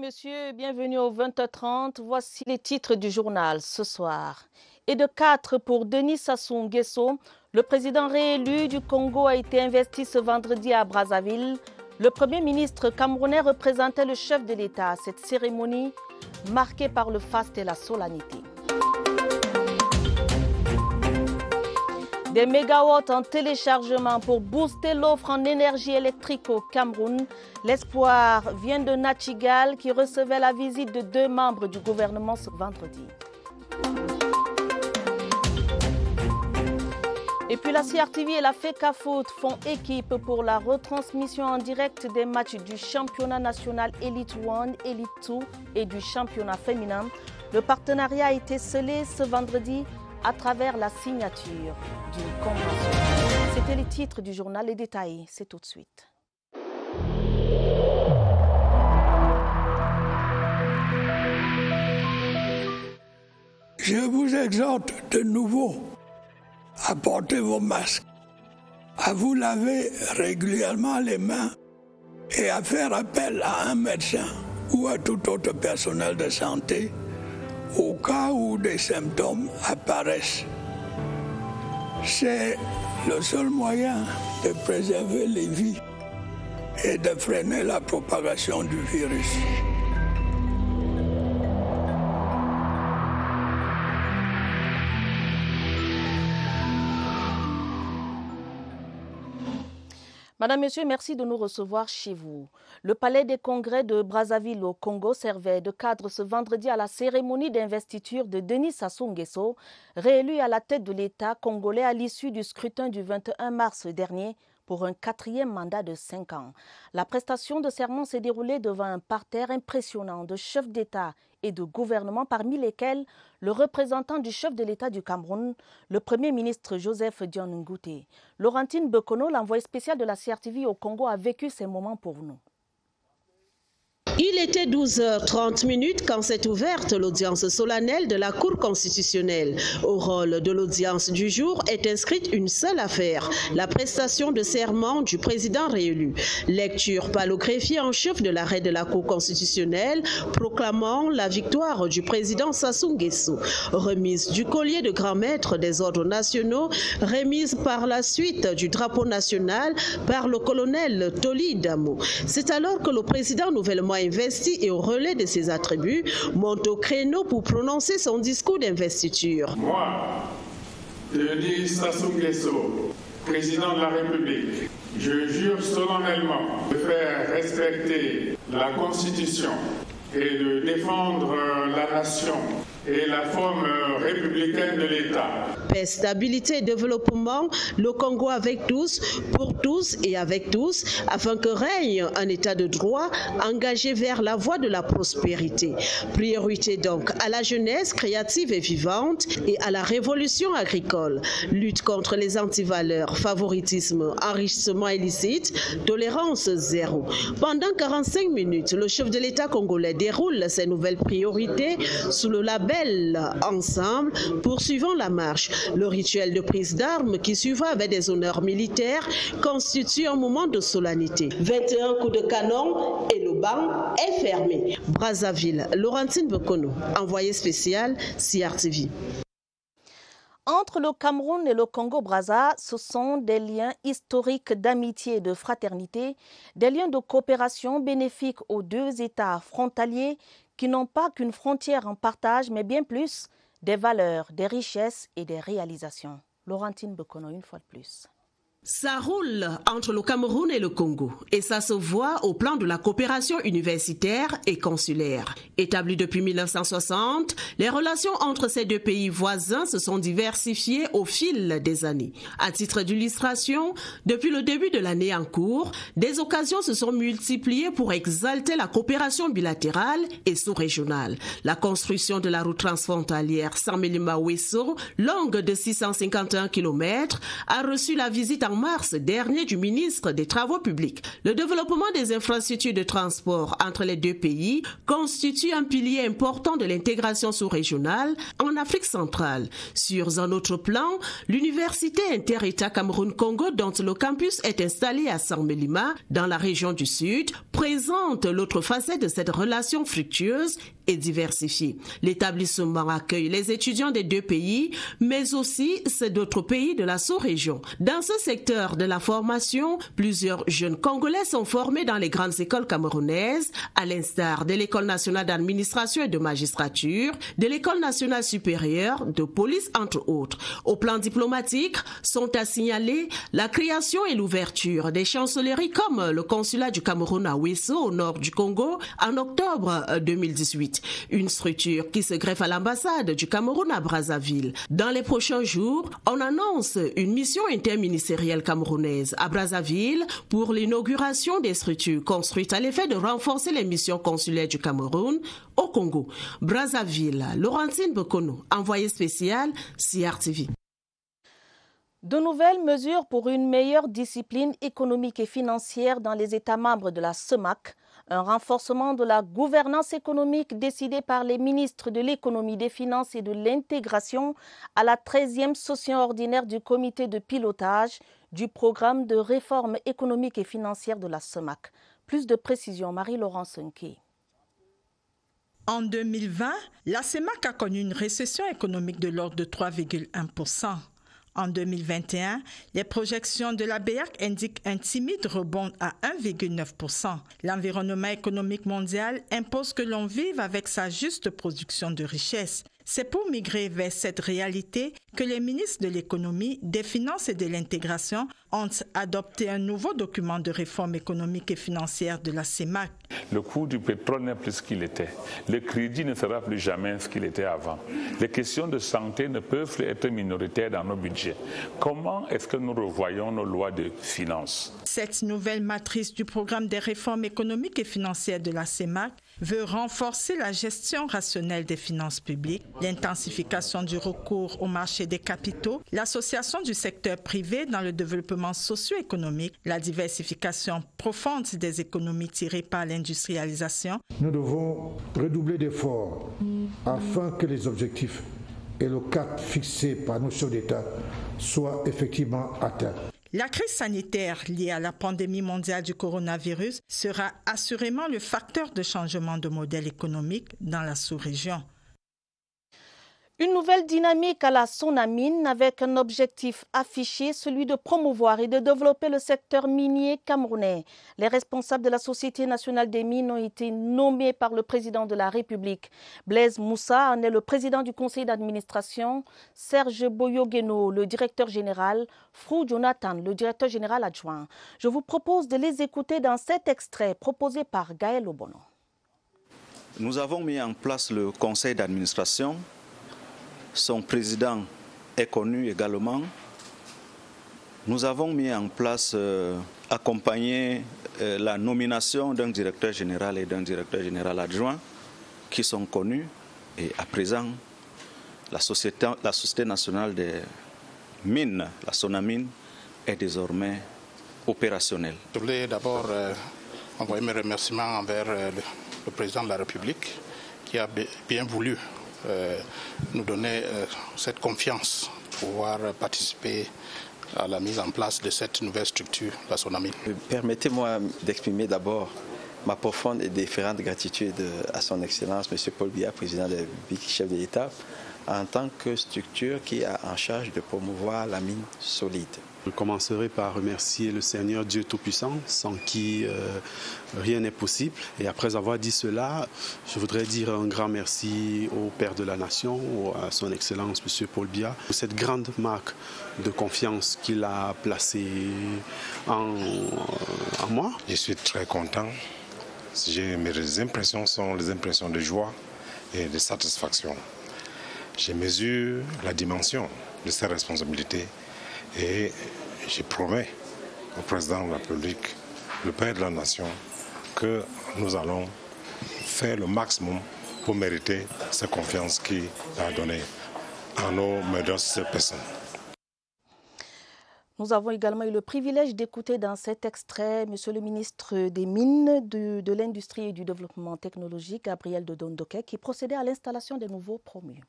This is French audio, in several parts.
messieurs, bienvenue au 20h30. Voici les titres du journal ce soir. Et de 4 pour Denis Sassou Nguesso, le président réélu du Congo a été investi ce vendredi à Brazzaville. Le Premier ministre camerounais représentait le chef de l'État à cette cérémonie marquée par le faste et la solennité. Des mégawatts en téléchargement pour booster l'offre en énergie électrique au Cameroun. L'espoir vient de Nachigal qui recevait la visite de 2 membres du gouvernement ce vendredi. Et puis la CRTV et la FECAFOOT font équipe pour la retransmission en direct des matchs du championnat national Elite 1, Elite 2 et du championnat féminin. Le partenariat a été scellé ce vendredi à travers la signature d'une convention. C'était les titres du journal, les détails, c'est tout de suite. Je vous exhorte de nouveau à porter vos masques, à vous laver régulièrement les mains et à faire appel à un médecin ou à tout autre personnel de santé au cas où des symptômes apparaissent. C'est le seul moyen de préserver les vies et de freiner la propagation du virus. Madame, Monsieur, merci de nous recevoir chez vous. Le palais des congrès de Brazzaville au Congo servait de cadre ce vendredi à la cérémonie d'investiture de Denis Sassou Nguesso, réélu à la tête de l'État congolais à l'issue du scrutin du 21 mars dernier pour un 4e mandat de 5 ans. La prestation de serment s'est déroulée devant un parterre impressionnant de chefs d'État et de gouvernement, parmi lesquels le représentant du chef de l'État du Cameroun, le Premier ministre Joseph Dion Ngouté. Laurentine Bekono, l'envoyée spéciale de la CRTV au Congo, a vécu ces moments pour nous. Il était 12h30 quand s'est ouverte l'audience solennelle de la Cour constitutionnelle. Au rôle de l'audience du jour est inscrite une seule affaire, la prestation de serment du président réélu. Lecture par le greffier en chef de l'arrêt de la Cour constitutionnelle proclamant la victoire du président Sassou Nguesso. Remise du collier de grand maître des ordres nationaux, remise par la suite du drapeau national par le colonel Toli Damo. C'est alors que le président nouvellement investi et au relais de ses attributs monte au créneau pour prononcer son discours d'investiture. Moi, Denis Sassou Nguesso, président de la République, je jure solennellement de faire respecter la Constitution et de défendre la nation et la forme républicaine de l'État. Paix, stabilité et développement, le Congo avec tous, pour tous et avec tous, afin que règne un état de droit engagé vers la voie de la prospérité. Priorité donc à la jeunesse créative et vivante et à la révolution agricole. Lutte contre les antivaleurs, favoritisme, enrichissement illicite, tolérance zéro. Pendant 45 minutes, le chef de l'État congolais déroule ses nouvelles priorités sous le label Ensemble, poursuivant la marche. Le rituel de prise d'armes qui suivra avec des honneurs militaires constitue un moment de solennité. 21 coups de canon et le banc est fermé. Brazzaville, Laurentine Bekono, envoyée spéciale CRTV. Entre le Cameroun et le Congo-Brazza, ce sont des liens historiques d'amitié et de fraternité, des liens de coopération bénéfiques aux 2 États frontaliers qui n'ont pas qu'une frontière en partage, mais bien plus des valeurs, des richesses et des réalisations. Laurentine Bekono, une fois de plus. Ça roule entre le Cameroun et le Congo et ça se voit au plan de la coopération universitaire et consulaire. Établie depuis 1960, les relations entre ces 2 pays voisins se sont diversifiées au fil des années. À titre d'illustration, depuis le début de l'année en cours, des occasions se sont multipliées pour exalter la coopération bilatérale et sous-régionale. La construction de la route transfrontalière Saint-Melima-Ouesso, longue de 651 km, a reçu la visite en en mars dernier du ministre des Travaux publics. Le développement des infrastructures de transport entre les deux pays constitue un pilier important de l'intégration sous-régionale en Afrique centrale. Sur un autre plan, l'université inter-État Cameroun-Congo, dont le campus est installé à Saint-Mélima, dans la région du Sud, présente l'autre facette de cette relation fructueuse et diversifiée. L'établissement accueille les étudiants des deux pays, mais aussi ceux d'autres pays de la sous-région. Dans ce secteur de la formation, plusieurs jeunes Congolais sont formés dans les grandes écoles camerounaises, à l'instar de l'École nationale d'administration et de magistrature, de l'École nationale supérieure de police, entre autres. Au plan diplomatique, sont à signaler la création et l'ouverture des chancelleries comme le consulat du Cameroun à Ouesso, au nord du Congo, en octobre 2018. Une structure qui se greffe à l'ambassade du Cameroun à Brazzaville. Dans les prochains jours, on annonce une mission interministérielle camerounaise à Brazzaville pour l'inauguration des structures construites à l'effet de renforcer les missions consulaires du Cameroun au Congo. Brazzaville, Laurentine Bokono, envoyée spéciale CRTV. De nouvelles mesures pour une meilleure discipline économique et financière dans les États membres de la CEMAC, un renforcement de la gouvernance économique décidé par les ministres de l'économie, des finances et de l'intégration à la 13e session ordinaire du comité de pilotage du programme de réforme économique et financière de la CEMAC. Plus de précisions, Marie-Laurence Nké. En 2020, la CEMAC a connu une récession économique de l'ordre de 3,1%. En 2021, les projections de la BEAC indiquent un timide rebond à 1,9%. L'environnement économique mondial impose que l'on vive avec sa juste production de richesse. C'est pour migrer vers cette réalité que les ministres de l'économie, des finances et de l'intégration ont adopté un nouveau document de réforme économique et financière de la CEMAC. Le coût du pétrole n'est plus ce qu'il était. Le crédit ne sera plus jamais ce qu'il était avant. Les questions de santé ne peuvent plus être minoritaires dans nos budgets. Comment est-ce que nous revoyons nos lois de finances? Cette nouvelle matrice du programme des réformes économiques et financières de la CEMAC veut renforcer la gestion rationnelle des finances publiques, l'intensification du recours au marché des capitaux, l'association du secteur privé dans le développement socio-économique, la diversification profonde des économies tirées par l'industrialisation. Nous devons redoubler d'efforts afin que les objectifs et le cap fixé par nos chefs d'État soient effectivement atteints. La crise sanitaire liée à la pandémie mondiale du coronavirus sera assurément le facteur de changement de modèle économique dans la sous-région. Une nouvelle dynamique à la Sonamine avec un objectif affiché, celui de promouvoir et de développer le secteur minier camerounais. Les responsables de la Société nationale des mines ont été nommés par le président de la République. Blaise Moussa en est le président du conseil d'administration, Serge Boyogeno, le directeur général, Frou Jonathan, le directeur général adjoint. Je vous propose de les écouter dans cet extrait proposé par Gaël Obono. Nous avons mis en place le conseil d'administration. Son président est connu également. Nous avons mis en place, accompagné la nomination d'un directeur général et d'un directeur général adjoint qui sont connus. Et à présent, la Société nationale des mines, la Sonamine, est désormais opérationnelle. Je voulais d'abord envoyer mes remerciements envers le président de la République qui a bien voulu nous donner cette confiance pour pouvoir participer à la mise en place de cette nouvelle structure, la Sonamine. Permettez-moi d'exprimer d'abord ma profonde et déférente gratitude à son Excellence M. Paul Biya, président de la République, chef de l'État, en tant que structure qui a en charge de promouvoir la mine solide. Je commencerai par remercier le Seigneur Dieu Tout-Puissant, sans qui rien n'est possible. Et après avoir dit cela, je voudrais dire un grand merci au Père de la Nation, à son Excellence M. Paul Biya, pour cette grande marque de confiance qu'il a placée en moi. Je suis très content. Mes impressions sont les impressions de joie et de satisfaction. Je mesure la dimension de ces responsabilités et je promets au président de la République, le Père de la Nation, que nous allons faire le maximum pour mériter cette confiance qu'il a donnée à nos modestes personnes. Nous avons également eu le privilège d'écouter dans cet extrait Monsieur le ministre des Mines, de l'Industrie et du Développement technologique, Gabriel Dodondoké, qui procédait à l'installation des nouveaux promus.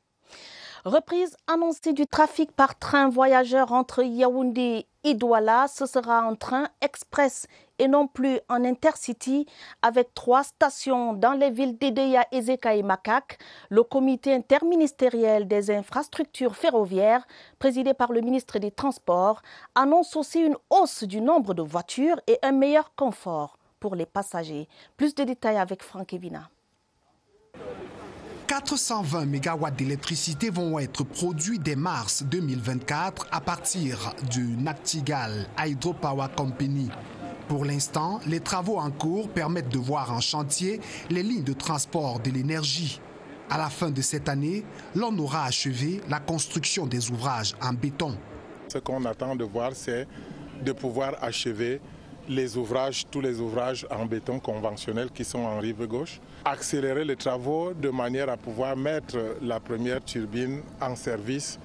Reprise annoncée du trafic par train voyageurs entre Yaoundé et Douala. Ce sera un train express et non plus en intercity avec 3 stations dans les villes d'Edeya, Ezeka et Makak. Le comité interministériel des infrastructures ferroviaires, présidé par le ministre des Transports, annonce aussi une hausse du nombre de voitures et un meilleur confort pour les passagers. Plus de détails avec Franck Evina. 420 MW d'électricité vont être produits dès mars 2024 à partir du Nachtigal Hydropower Company. Pour l'instant, les travaux en cours permettent de voir en chantier les lignes de transport de l'énergie. À la fin de cette année, l'on aura achevé la construction des ouvrages en béton. Ce qu'on attend de voir, c'est de pouvoir achever les ouvrages, tous les ouvrages en béton conventionnel qui sont en rive gauche, accélérer les travaux de manière à pouvoir mettre la première turbine en service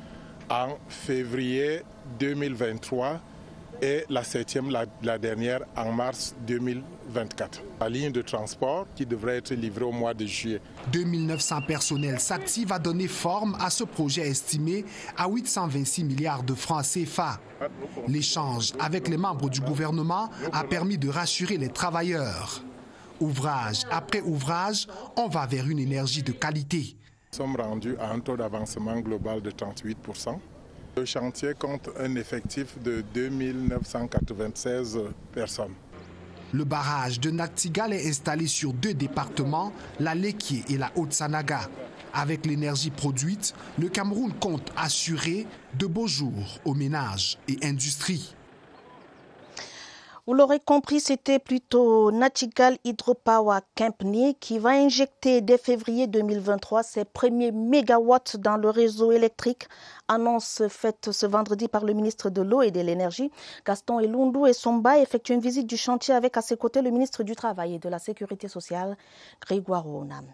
en février 2023 et la 7e, la dernière, en mars 2024. La ligne de transport qui devrait être livrée au mois de juillet. 2900 personnels s'activent à donner forme à ce projet estimé à 826 milliards de francs CFA. L'échange avec les membres du gouvernement a permis de rassurer les travailleurs. Ouvrage après ouvrage, on va vers une énergie de qualité. Nous sommes rendus à un taux d'avancement global de 38%. Le chantier compte un effectif de 2996 personnes. Le barrage de Nachtigal est installé sur 2 départements, la Lekié et la Haute-Sanaga. Avec l'énergie produite, le Cameroun compte assurer de beaux jours aux ménages et industries. Vous l'aurez compris, c'était plutôt Nachtigal Hydropower Company qui va injecter dès février 2023 ses premiers mégawatts dans le réseau électrique. Annonce faite ce vendredi par le ministre de l'Eau et de l'Énergie. Gaston Elundou et Somba effectuent une visite du chantier avec à ses côtés le ministre du Travail et de la Sécurité sociale, Grégoire Onam.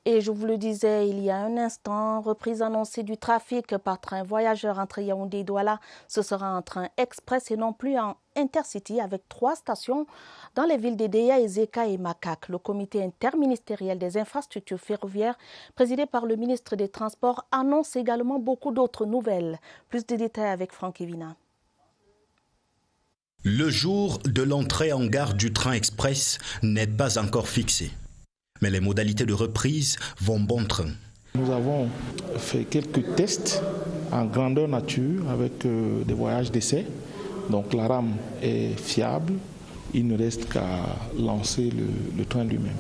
Et je vous le disais il y a un instant, reprise annoncée du trafic par train voyageurs entre Yaoundé et Douala. Ce sera un train express et non plus en intercity avec 3 stations dans les villes d'Edeya, Ezeka et Makak. Le comité interministériel des infrastructures ferroviaires, présidé par le ministre des Transports, annonce également beaucoup d'autres nouvelles. Plus de détails avec Franck Evina. Le jour de l'entrée en gare du train express n'est pas encore fixé. Mais les modalités de reprise vont bon train. Nous avons fait quelques tests en grandeur nature avec des voyages d'essai. Donc la rame est fiable, il ne reste qu'à lancer le train lui-même.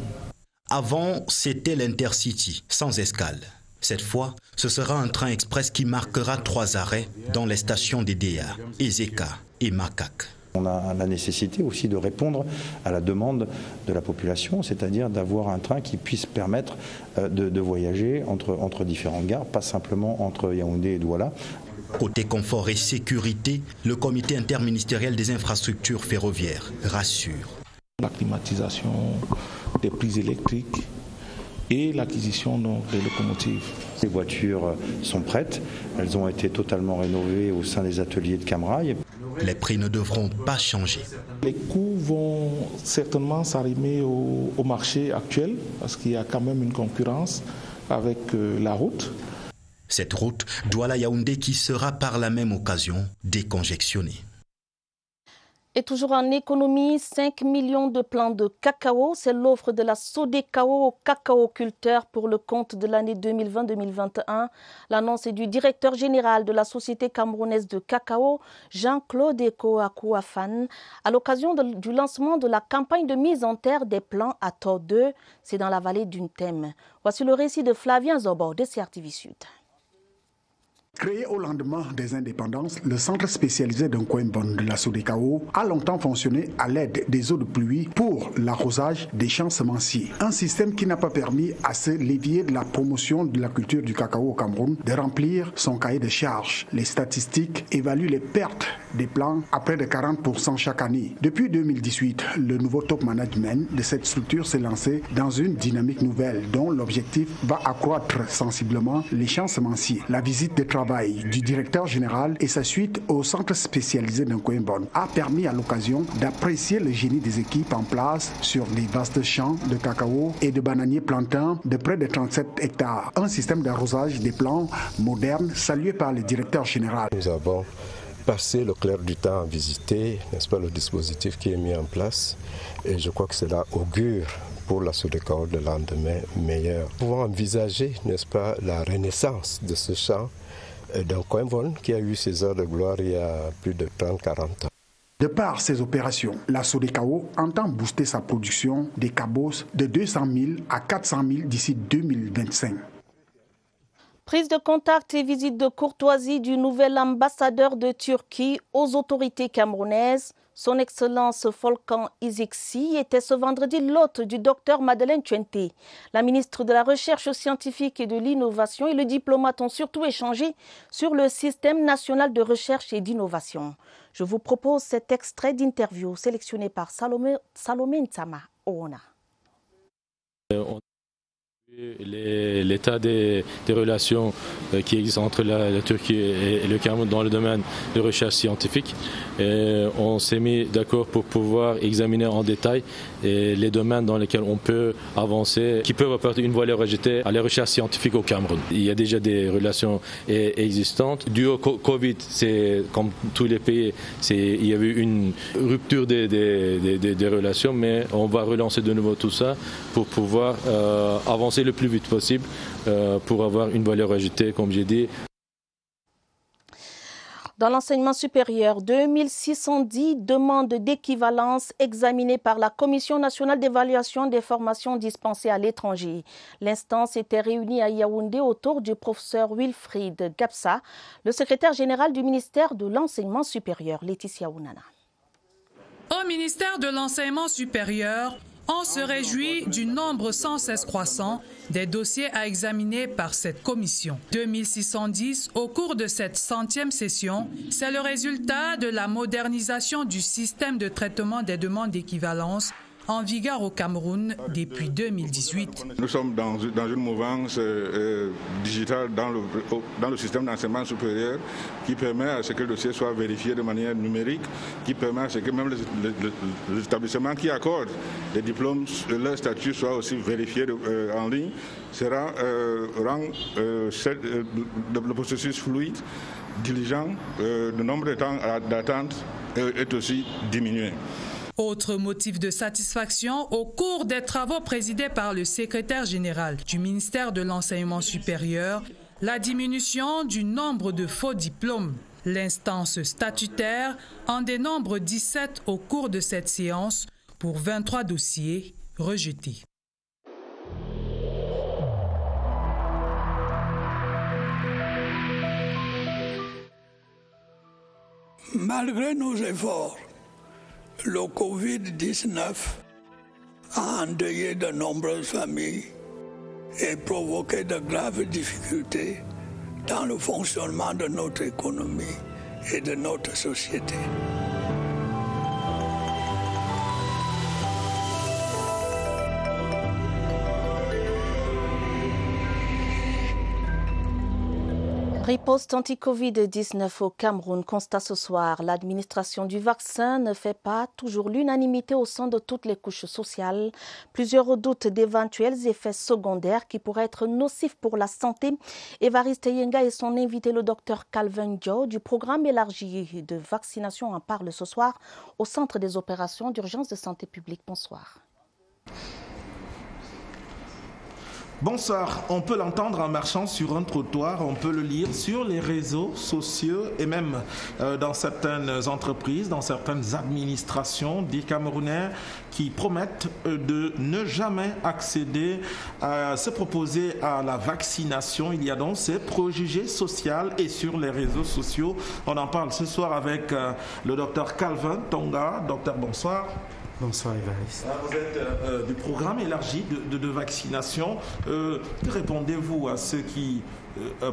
Avant, c'était l'Intercity, sans escale. Cette fois, ce sera un train express qui marquera 3 arrêts dans les stations d'Edeya, Ezeka et Makak. On a la nécessité aussi de répondre à la demande de la population, c'est-à-dire d'avoir un train qui puisse permettre de voyager entre différentes gares, pas simplement entre Yaoundé et Douala. Côté confort et sécurité, le comité interministériel des infrastructures ferroviaires rassure. La climatisation des prises électriques et l'acquisition des locomotives. Les voitures sont prêtes, elles ont été totalement rénovées au sein des ateliers de Camrail. Les prix ne devront pas changer. Les coûts vont certainement s'arrimer au marché actuel parce qu'il y a quand même une concurrence avec la route. Cette route, Douala-Yaoundé, qui sera par la même occasion déconjectionnée. Et toujours en économie, 5 millions de plants de cacao, c'est l'offre de la Sodecao aux cacaoculteurs pour le compte de l'année 2020-2021. L'annonce est du directeur général de la Société camerounaise de cacao, Jean-Claude Eko Akouafan, à l'occasion du lancement de la campagne de mise en terre des plants à Tor 2, c'est dans la vallée d'Untem. Voici le récit de Flavien Zobo de CRTV Sud. Créé au lendemain des indépendances, le centre spécialisé d'un Coimbon de la Sodecao a longtemps fonctionné à l'aide des eaux de pluie pour l'arrosage des champs semenciers. Un système qui n'a pas permis à ce levier de la promotion de la culture du cacao au Cameroun de remplir son cahier de charges. Les statistiques évaluent les pertes des plants à près de 40% chaque année. Depuis 2018, le nouveau top management de cette structure s'est lancé dans une dynamique nouvelle dont l'objectif va accroître sensiblement les champs semenciers. La visite de travail travail du directeur général et sa suite au centre spécialisé d'Nkoyembon a permis à l'occasion d'apprécier le génie des équipes en place sur les vastes champs de cacao et de bananiers plantains de près de 37 hectares. Un système d'arrosage des plants modernes salué par le directeur général. Nous avons passé le clair du temps à visiter, n'est-ce pas, le dispositif qui est mis en place, et je crois que cela augure pour la SODECAO de lendemain meilleur. Nous pouvons envisager, n'est-ce pas, la renaissance de ce champ d'Nkoyembon qui a eu ses heures de gloire il y a plus de 30-40 ans. De par ces opérations, la SODECAO entend booster sa production des cabos de 200 000 à 400 000 d'ici 2025. Prise de contact et visite de courtoisie du nouvel ambassadeur de Turquie aux autorités camerounaises. Son Excellence Volkan Iziksi était ce vendredi l'hôte du docteur Madeleine Tuente. La ministre de la Recherche scientifique et de l'Innovation et le diplomate ont surtout échangé sur le système national de recherche et d'innovation. Je vous propose cet extrait d'interview sélectionné par Salomé Ntsama Oona. L'état des relations qui existent entre la Turquie et le Cameroun dans le domaine de recherche scientifique. On s'est mis d'accord pour pouvoir examiner en détail les domaines dans lesquels on peut avancer, qui peuvent apporter une valeur ajoutée à la recherche scientifique au Cameroun. Il y a déjà des relations existantes. Dû au Covid, c'est comme tous les pays, il y avait une rupture des relations, mais on va relancer de nouveau tout ça pour pouvoir avancer le plus vite possible pour avoir une valeur ajoutée, comme j'ai dit. Dans l'enseignement supérieur, 2610 demandes d'équivalence examinées par la Commission nationale d'évaluation des formations dispensées à l'étranger. L'instance était réunie à Yaoundé autour du professeur Wilfried Gapsa, le secrétaire général du ministère de l'enseignement supérieur. Laetitia Ounana. Au ministère de l'enseignement supérieur, on se réjouit du nombre sans cesse croissant des dossiers à examiner par cette commission. 2610 au cours de cette 100e session, c'est le résultat de la modernisation du système de traitement des demandes d'équivalence en vigueur au Cameroun depuis 2018. Nous sommes dans une mouvance digitale dans le système d'enseignement supérieur qui permet à ce que le dossier soit vérifié de manière numérique, qui permet à ce que même les établissements qui accordent les diplômes, leur statut soit aussi vérifié en ligne, rend le processus fluide, diligent, le nombre de temps d'attente est aussi diminué. Autre motif de satisfaction au cours des travaux présidés par le secrétaire général du ministère de l'Enseignement supérieur, la diminution du nombre de faux diplômes. L'instance statutaire en dénombre 17 au cours de cette séance pour 23 dossiers rejetés. Malgré nos efforts, le Covid-19 a endeuillé de nombreuses familles et provoqué de graves difficultés dans le fonctionnement de notre économie et de notre société. Riposte anti-Covid-19 au Cameroun. Constat ce soir, l'administration du vaccin ne fait pas toujours l'unanimité au sein de toutes les couches sociales. Plusieurs doutent d'éventuels effets secondaires qui pourraient être nocifs pour la santé. Évariste Yenga et son invité, le docteur Calvin Dio, du programme élargi de vaccination en parle ce soir au Centre des opérations d'urgence de santé publique. Bonsoir. Bonsoir, on peut l'entendre en marchant sur un trottoir, on peut le lire sur les réseaux sociaux et même dans certaines entreprises, dans certaines administrations, des Camerounais qui promettent de ne jamais accéder à se proposer à la vaccination. Il y a donc ces préjugés sociaux et sur les réseaux sociaux. On en parle ce soir avec le docteur Calvin Tonga. Docteur, bonsoir. Bonsoir Évariste. Vous êtes du programme élargi de vaccination. Que répondez-vous à ceux qui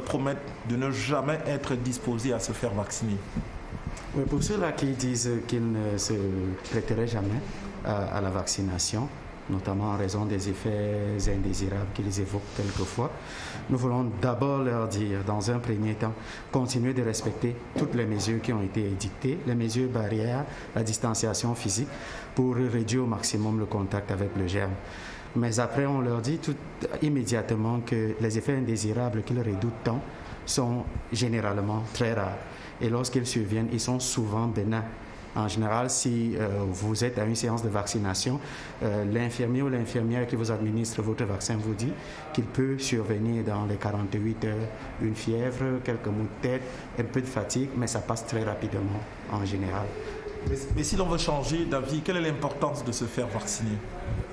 promettent de ne jamais être disposés à se faire vacciner? Oui, pour ceux-là qui disent qu'ils ne se prêteraient jamais à la vaccination, notamment en raison des effets indésirables qu'ils évoquent quelquefois. Nous voulons d'abord leur dire, dans un premier temps, continuer de respecter toutes les mesures qui ont été édictées, les mesures barrières, la distanciation physique, pour réduire au maximum le contact avec le germe. Mais après, on leur dit immédiatement que les effets indésirables qu'ils redoutent tant sont généralement très rares. Et lorsqu'ils surviennent, ils sont souvent bénins. En général, si vous êtes à une séance de vaccination, l'infirmier ou l'infirmière qui vous administre votre vaccin vous dit qu'il peut survenir dans les 48 heures une fièvre, quelques maux de tête, un peu de fatigue, mais ça passe très rapidement en général. Mais si l'on veut changer d'avis, quelle est l'importance de se faire vacciner?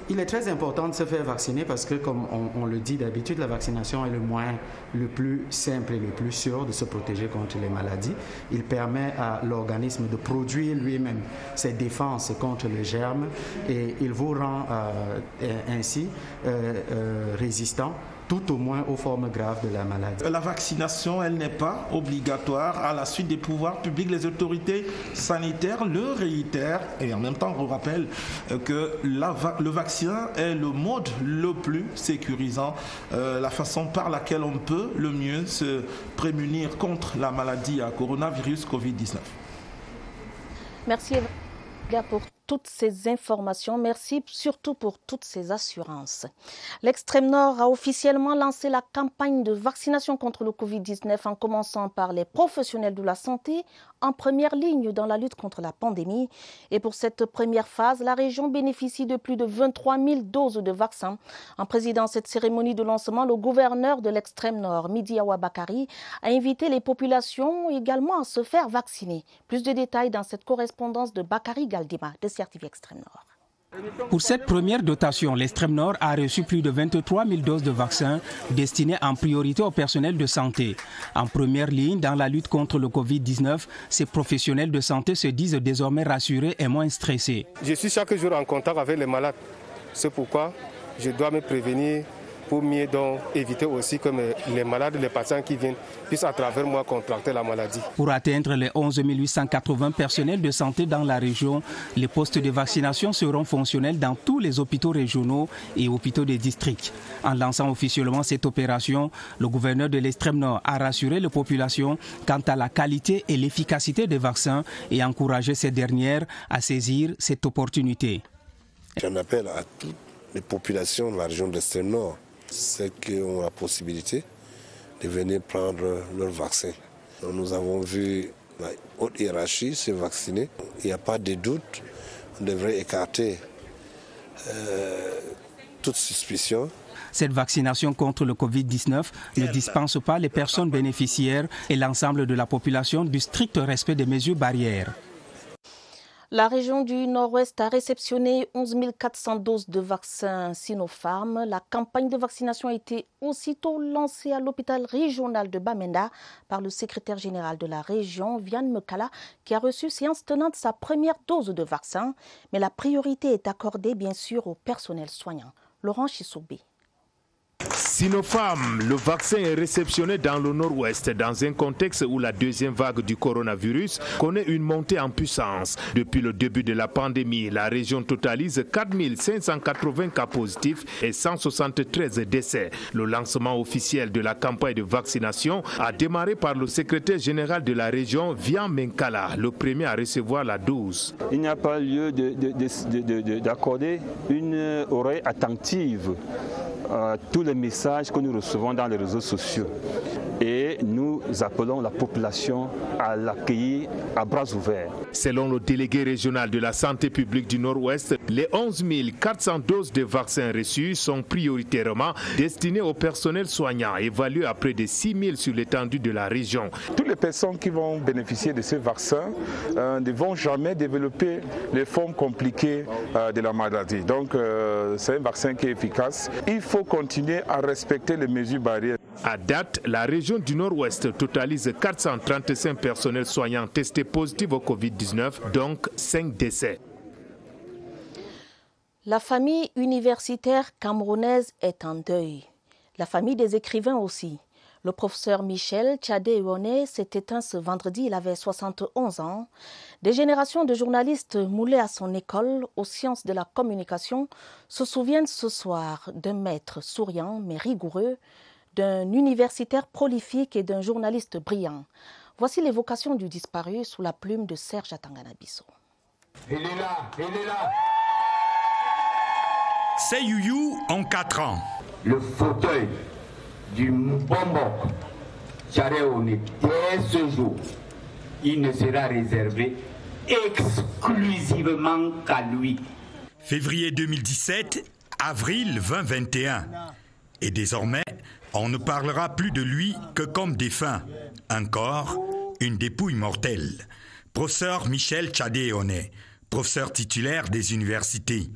Il est très important de se faire vacciner parce que, comme on le dit d'habitude, la vaccination est le moyen le plus simple et le plus sûr de se protéger contre les maladies. Il permet à l'organisme de produire lui-même ses défenses contre les germes et il vous rend ainsi résistant tout au moins aux formes graves de la maladie. La vaccination, elle n'est pas obligatoire. À la suite des pouvoirs publics, les autorités sanitaires le réitèrent et en même temps on rappelle que le vaccin est le mode le plus sécurisant, la façon par laquelle on peut le mieux se prémunir contre la maladie à coronavirus Covid-19. Merci pour toutes ces informations. Merci surtout pour toutes ces assurances. L'Extrême Nord a officiellement lancé la campagne de vaccination contre le Covid-19 en commençant par les professionnels de la santé en première ligne dans la lutte contre la pandémie. Et pour cette première phase, la région bénéficie de plus de 23 000 doses de vaccins. En présidant cette cérémonie de lancement, le gouverneur de l'Extrême Nord, Midi Awa Bakari, a invité les populations également à se faire vacciner. Plus de détails dans cette correspondance de Bakari Galdima de CRTV Extrême Nord. Pour cette première dotation, l'Extrême Nord a reçu plus de 23 000 doses de vaccins destinées en priorité au personnel de santé. En première ligne dans la lutte contre le Covid-19, ces professionnels de santé se disent désormais rassurés et moins stressés. Je suis chaque jour en contact avec les malades. C'est pourquoi je dois me prévenir pour mieux donc éviter aussi que les malades, les patients qui viennent puissent à travers moi contracter la maladie. Pour atteindre les 11 880 personnels de santé dans la région, les postes de vaccination seront fonctionnels dans tous les hôpitaux régionaux et hôpitaux des districts. En lançant officiellement cette opération, le gouverneur de l'Extrême Nord a rassuré les populations quant à la qualité et l'efficacité des vaccins et encouragé ces dernières à saisir cette opportunité. J'en appelle à toutes les populations de la région de l'Extrême Nord, ceux qui ont la possibilité de venir prendre leur vaccin. Nous avons vu la haute hiérarchie se vacciner. Il n'y a pas de doute, on devrait écarter toute suspicion. Cette vaccination contre le Covid-19 ne dispense pas les personnes bénéficiaires et l'ensemble de la population du strict respect des mesures barrières. La région du Nord-Ouest a réceptionné 11 400 doses de vaccins Sinopharm. La campagne de vaccination a été aussitôt lancée à l'hôpital régional de Bamenda par le secrétaire général de la région, Vian Mekala, qui a reçu séance tenante sa première dose de vaccin. Mais la priorité est accordée bien sûr au personnel soignant. Laurent Chissoubé. Sinopharm, le vaccin est réceptionné dans le Nord-Ouest dans un contexte où la deuxième vague du coronavirus connaît une montée en puissance. Depuis le début de la pandémie, la région totalise 4 580 cas positifs et 173 décès. Le lancement officiel de la campagne de vaccination a démarré par le secrétaire général de la région, Vian Mekala, le premier à recevoir la dose. Il n'y a pas lieu d'accorder une oreille attentive à tous les messages que nous recevons dans les réseaux sociaux. Et nous appelons la population à l'accueillir à bras ouverts. Selon le délégué régional de la santé publique du Nord-Ouest, les 11 400 doses de vaccins reçus sont prioritairement destinées au personnel soignant, évalué à près de 6 000 sur l'étendue de la région. Toutes les personnes qui vont bénéficier de ces vaccins ne vont jamais développer les formes compliquées de la maladie. Donc c'est un vaccin qui est efficace. Il faut continuer à respecter les mesures barrières. À date, la région du Nord-Ouest totalise 435 personnels soignants testés positifs au Covid-19, donc 5 décès. La famille universitaire camerounaise est en deuil. La famille des écrivains aussi. Le professeur Michel Tchadé-Iwoné s'est éteint ce vendredi, il avait 71 ans. Des générations de journalistes moulés à son école aux sciences de la communication se souviennent ce soir d'un maître souriant mais rigoureux, d'un universitaire prolifique et d'un journaliste brillant. Voici l'évocation du disparu sous la plume de Serge Atangana-Bissot. Il est là, il est là. C'est Youyou en 4 ans. Le fauteuil du Mbombok Tchadé-Iwoné, dès ce jour, il ne sera réservé exclusivement qu'à lui. Février 2017, avril 2021. Et désormais, on ne parlera plus de lui que comme défunt. Un corps, une dépouille mortelle. Professeur Michel Tchadé-Iwoné, professeur titulaire des universités.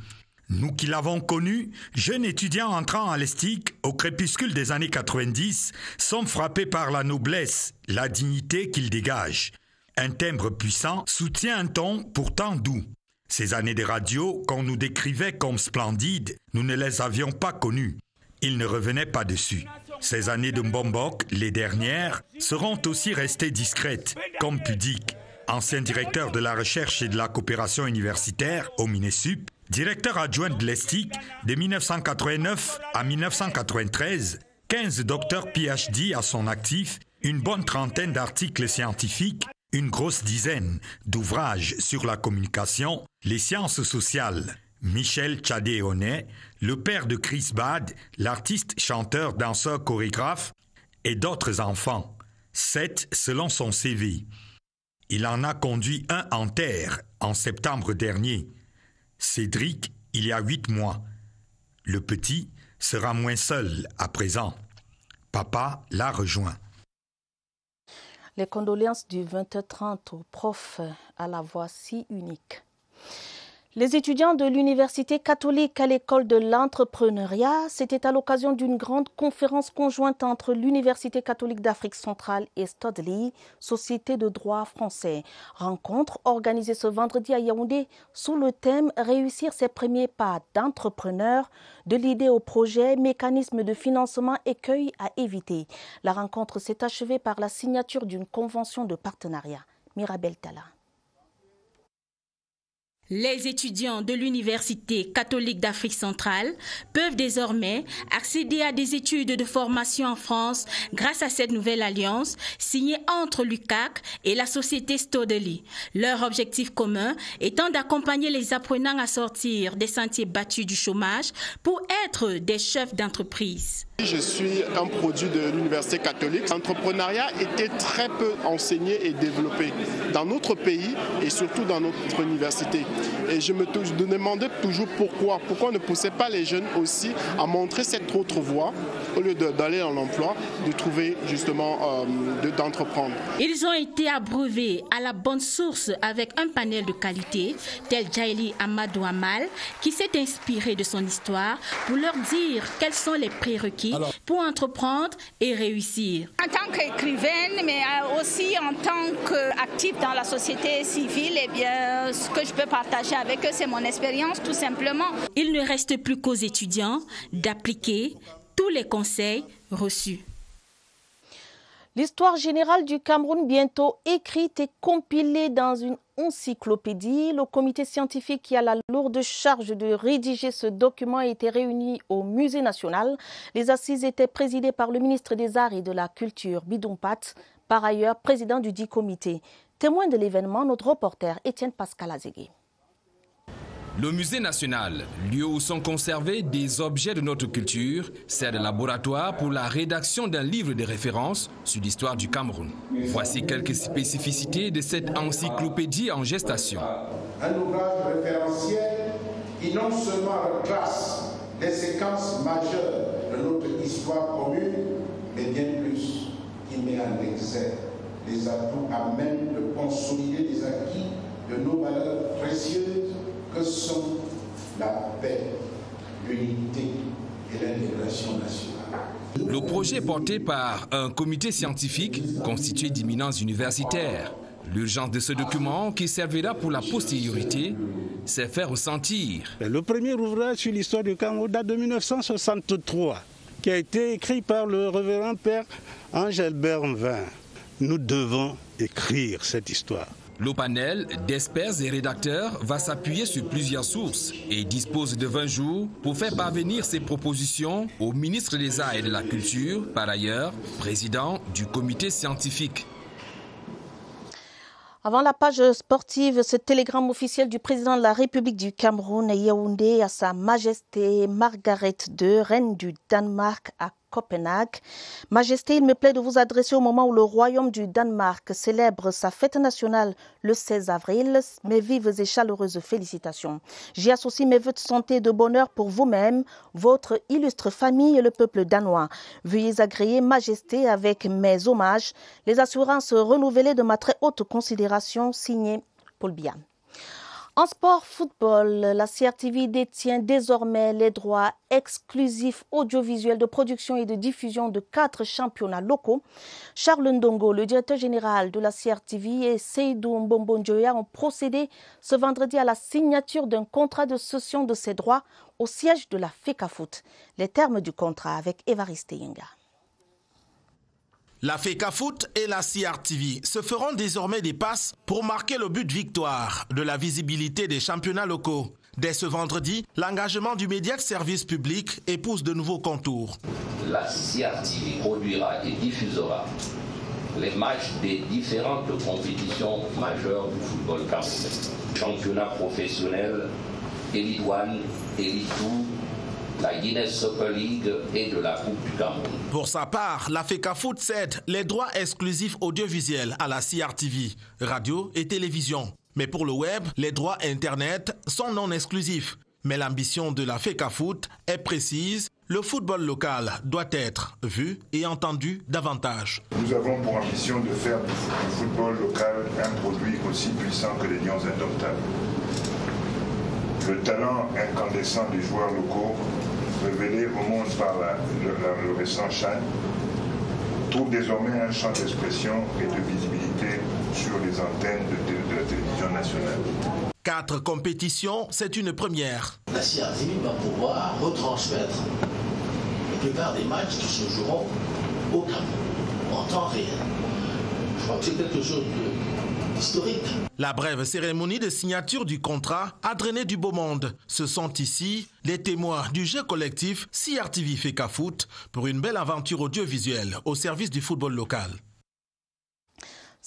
Nous qui l'avons connu, jeune étudiant entrant à l'ESTIC au crépuscule des années 90, sommes frappés par la noblesse, la dignité qu'il dégage. Un timbre puissant soutient un ton pourtant doux. Ces années de radio qu'on nous décrivait comme splendides, nous ne les avions pas connues. Il ne revenait pas dessus. Ces années de Mbombok, les dernières, seront aussi restées discrètes, comme pudiques. Ancien directeur de la recherche et de la coopération universitaire au Minesup, directeur adjoint de l'ESTIC de 1989 à 1993, 15 docteurs PhD à son actif, une bonne trentaine d'articles scientifiques, une grosse dizaine d'ouvrages sur la communication, les sciences sociales. Michel Tchadé-Iwoné, le père de Chris Bad, l'artiste, chanteur, danseur, chorégraphe, et d'autres enfants, 7 selon son CV. Il en a conduit un en terre en septembre dernier. Cédric, il y a 8 mois. Le petit sera moins seul à présent. Papa l'a rejoint. Les condoléances du 20h30 aux profs à la voix si unique. Les étudiants de l'Université catholique à l'école de l'entrepreneuriat, c'était à l'occasion d'une grande conférence conjointe entre l'Université catholique d'Afrique centrale et Studley, Société de droit français. Rencontre organisée ce vendredi à Yaoundé sous le thème « Réussir ses premiers pas d'entrepreneur, de l'idée au projet, mécanisme de financement, écueil à éviter ». La rencontre s'est achevée par la signature d'une convention de partenariat. Mirabel Tala. Les étudiants de l'Université catholique d'Afrique centrale peuvent désormais accéder à des études de formation en France grâce à cette nouvelle alliance signée entre l'UCAC et la société Studley. Leur objectif commun étant d'accompagner les apprenants à sortir des sentiers battus du chômage pour être des chefs d'entreprise. Je suis un produit de l'Université catholique. L'entrepreneuriat était très peu enseigné et développé dans notre pays et surtout dans notre université. Et je me demandais toujours pourquoi on ne poussait pas les jeunes aussi à montrer cette autre voie au lieu d'aller dans l'emploi, de trouver justement d'entreprendre. Ils ont été abreuvés à la bonne source avec un panel de qualité tel Jaili Amadou Amal qui s'est inspiré de son histoire pour leur dire quels sont les prérequis pour entreprendre et réussir. En tant qu'écrivaine, mais aussi en tant qu'active dans la société civile, eh bien, ce que je peux partager avec eux, c'est mon expérience tout simplement. Il ne reste plus qu'aux étudiants d'appliquer tous les conseils reçus. L'histoire générale du Cameroun bientôt écrite et compilée dans une encyclopédie. Le comité scientifique qui a la lourde charge de rédiger ce document a été réuni au Musée national. Les assises étaient présidées par le ministre des Arts et de la Culture, Bidon Pat, par ailleurs président du dit comité. Témoin de l'événement, notre reporter Étienne Pascal Azégué. Le musée national, lieu où sont conservés des objets de notre culture, sert de laboratoire pour la rédaction d'un livre de référence sur l'histoire du Cameroun. Voici quelques spécificités de cette encyclopédie en gestation. Un ouvrage référentiel qui non seulement retrace les séquences majeures de notre histoire commune, mais bien plus, qui met en exergue les atouts à même de consolider les acquis de nos valeurs précieuses que sont la paix, l'unité et l'intégration nationale. Le projet est porté par un comité scientifique constitué d'éminents universitaires. L'urgence de ce document, qui servira pour la postériorité, s'est fait ressentir. Le premier ouvrage sur l'histoire du Cameroun date de 1963. qui a été écrit par le révérend père Angèle Bernvin. Nous devons écrire cette histoire. Le panel d'experts et rédacteurs va s'appuyer sur plusieurs sources et dispose de 20 jours pour faire parvenir ses propositions au ministre des Arts et de la Culture, par ailleurs président du comité scientifique. Avant la page sportive, ce télégramme officiel du président de la République du Cameroun, Yaoundé, à Sa Majesté Margaret II, reine du Danemark à Copenhague. Majesté, il me plaît de vous adresser au moment où le Royaume du Danemark célèbre sa fête nationale le 16 avril. Mes vives et chaleureuses félicitations. J'y associe mes vœux de santé et de bonheur pour vous-même, votre illustre famille et le peuple danois. Veuillez agréer, Majesté, avec mes hommages, les assurances renouvelées de ma très haute considération, signé Paul Biya. En sport football, la CRTV détient désormais les droits exclusifs audiovisuels de production et de diffusion de 4 championnats locaux. Charles Ndongo, le directeur général de la CRTV, et Seydou Mbombondjoya ont procédé ce vendredi à la signature d'un contrat de cession de ces droits au siège de la FECAFOOT. Les termes du contrat avec Évariste Yenga. La FECAFOOT et la CRTV se feront désormais des passes pour marquer le but de victoire de la visibilité des championnats locaux. Dès ce vendredi, l'engagement du média de service public épouse de nouveaux contours. La CRTV produira et diffusera les matchs des différentes compétitions majeures du football camerounais. Championnat professionnel, Elite 1, Elite 2, la Guinness Soccer League et de la Coupe du Cameroun. Pour sa part, la FECAFOOT cède les droits exclusifs audiovisuels à la CRTV, radio et télévision. Mais pour le web, les droits Internet sont non exclusifs. Mais l'ambition de la FECAFOOT est précise. Le football local doit être vu et entendu davantage. Nous avons pour ambition de faire du football local un produit aussi puissant que les lions indomptables. Le talent incandescent des joueurs locaux, révélé au monde par le récent CHAN, trouve désormais un champ d'expression et de visibilité sur les antennes de la télévision nationale. 4 compétitions, c'est une première. La CRTV va pouvoir retransmettre la plupart des matchs qui se joueront au Cameroun, en temps réel. Je crois que c'est quelque chose historique. La brève cérémonie de signature du contrat a drainé du beau monde. Ce sont ici les témoins du jeu collectif CRTV FECAFOOT pour une belle aventure audiovisuelle au service du football local.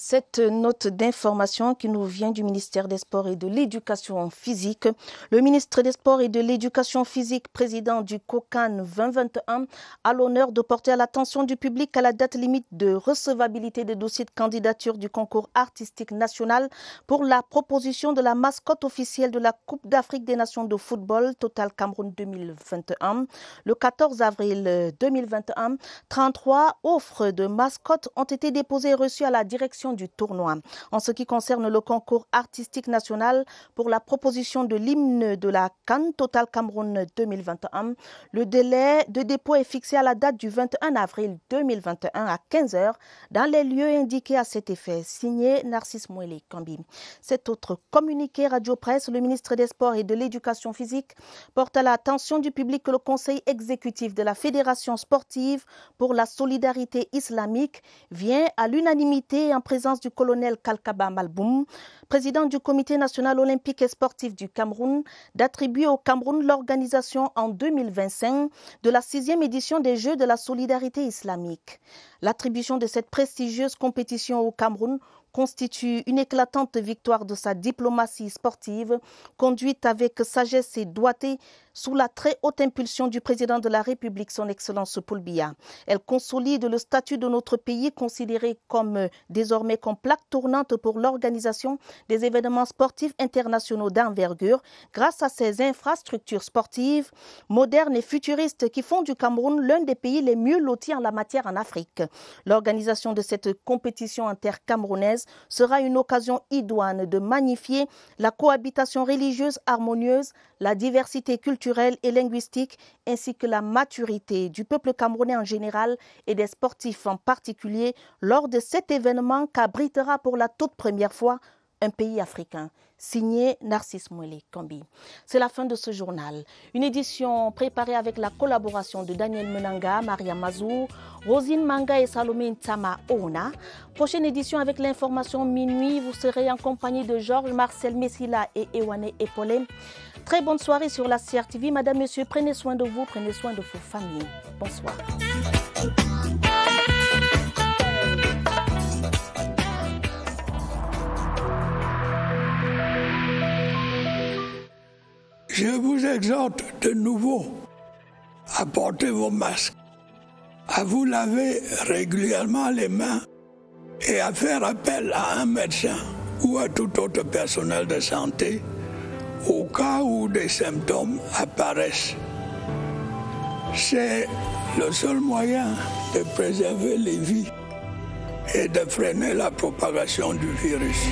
Cette note d'information qui nous vient du ministère des Sports et de l'Éducation physique. Le ministre des Sports et de l'Éducation physique, président du COCAN 2021, a l'honneur de porter à l'attention du public à la date limite de recevabilité des dossiers de candidature du concours artistique national pour la proposition de la mascotte officielle de la Coupe d'Afrique des Nations de football Total Cameroun 2021. Le 14 avril 2021, 33 offres de mascottes ont été déposées et reçues à la direction du tournoi. En ce qui concerne le concours artistique national pour la proposition de l'hymne de la CAN Total Cameroun 2021, le délai de dépôt est fixé à la date du 21 avril 2021 à 15h dans les lieux indiqués à cet effet. Signé Narcisse Mouélé Kambi. Cet autre communiqué radio-presse, le ministre des Sports et de l'Éducation physique porte à l'attention du public que le conseil exécutif de la Fédération sportive pour la solidarité islamique vient à l'unanimité en présence du colonel Kalkaba Malboum, président du Comité national olympique et sportif du Cameroun, d'attribuer au Cameroun l'organisation en 2025 de la 6e édition des Jeux de la solidarité islamique. L'attribution de cette prestigieuse compétition au Cameroun constitue une éclatante victoire de sa diplomatie sportive, conduite avec sagesse et doigté sous la très haute impulsion du président de la République, son Excellence Paul Biya. Elle consolide le statut de notre pays, considéré comme désormais comme plaque tournante pour l'organisation des événements sportifs internationaux d'envergure, grâce à ses infrastructures sportives modernes et futuristes qui font du Cameroun l'un des pays les mieux lotis en la matière en Afrique. L'organisation de cette compétition intercamerounaise sera une occasion idoine de magnifier la cohabitation religieuse harmonieuse, la diversité culturelle et linguistique, ainsi que la maturité du peuple camerounais en général et des sportifs en particulier lors de cet événement qu'abritera pour la toute première fois un pays africain. Signé Narcisse Mouélé Kambi. C'est la fin de ce journal. Une édition préparée avec la collaboration de Daniel Menanga, Maria Mazou, Rosine Manga et Salomé Ntama Ona. Prochaine édition avec l'information minuit. Vous serez en compagnie de Georges, Marcel Messila et Ewane Epolé. Très bonne soirée sur la CRTV. Madame, Monsieur, prenez soin de vous, prenez soin de vos familles. Bonsoir. Je vous exhorte de nouveau à porter vos masques, à vous laver régulièrement les mains et à faire appel à un médecin ou à tout autre personnel de santé au cas où des symptômes apparaissent. C'est le seul moyen de préserver les vies et de freiner la propagation du virus.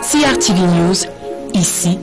CRTV News, ici,